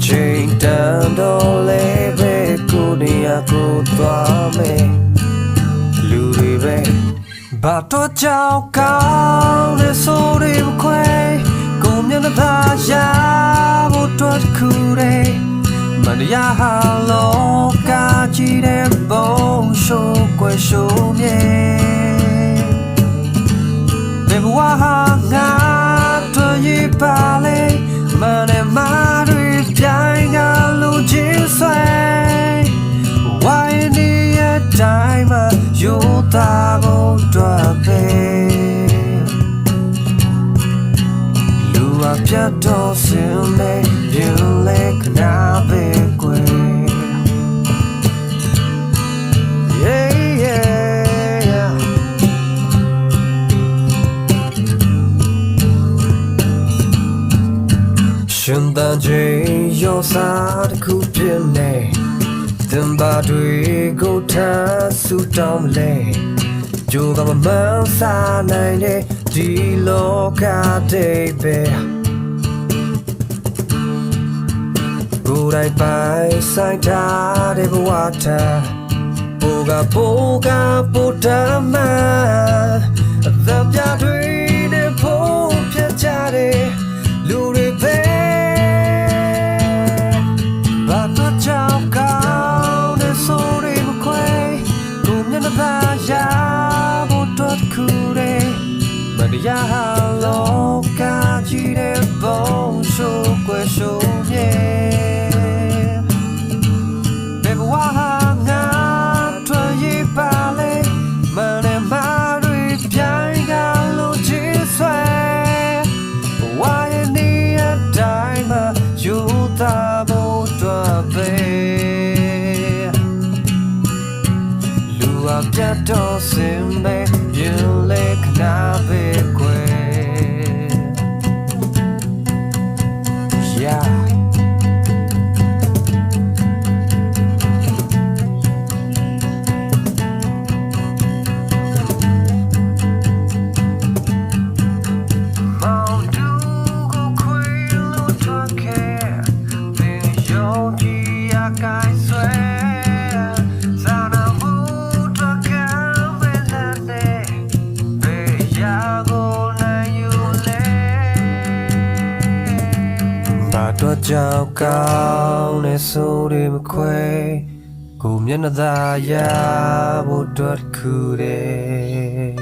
ချိန်တန်တော့လေပဲကိုနေရကိုသွားမယ်လူတွေပဲဘာတော့ကြောက်ကောင်းတဲ့ဆိုတွေမခွဲကိုမျက်နှာသားရဖို့တော့ခုတဲ့မတရားဟာလောကကြီးတဲ့ဘုံရှိုးကွယ်ရှိုးမြဲဘယ်ဘဝဟာငါတို့ရေးပါလေမနဲ့မာတွေပြိုင်ကလူချင်းဆွဲဝိုင်းနေရတိုင်းမှာယူသားဖို့တော့ပဲလူအပြတ်တော့စင်လေယူလေခနာပဲကွယ်ရှင်တန်ကြီးရောစားတစ်ခုပြင်းနေသင်ပါတွေကိုထားဆူတောင်းလေကြိုးကမမှန်းစားနိုင်တဲ့ဒီလောကတိတ်ပဲကိုယ်တိုင်ပိုင်ဆိုင်ထားတဲ့ဘဝထားပိုကပိုတမ်းမအသက်ပြတွေနဲ့ဖို့ပြကြတဲ့လူတွေပဲဘာတော့ကြောက်ကောင်းတဲ့ဆိုတွေမခွဲကိုမျက်နှာသားရဖို့တော့ခုတဲ့မတရားဟာလောကကြီးတဲ့ဘုံရှိုးကွယ်ရှိုးမြဲဘယ်ဘဝဟာငါတို့ရေးပါလေမနဲ့မာတွေပြိုင်ကလို့ချစ်ဆွဲဝါရနေအတိုင်းမှာယူသားဖို့တော့ပဲလူအပြတ်တော့စင်ပဲယူလေခနာပဲကွယ် Yeahတော့ကြောက်ကောင်းတဲ့ဆိုတွေမခွဲကိုမျက်နှာသာရဖို့တော့ခုတဲ့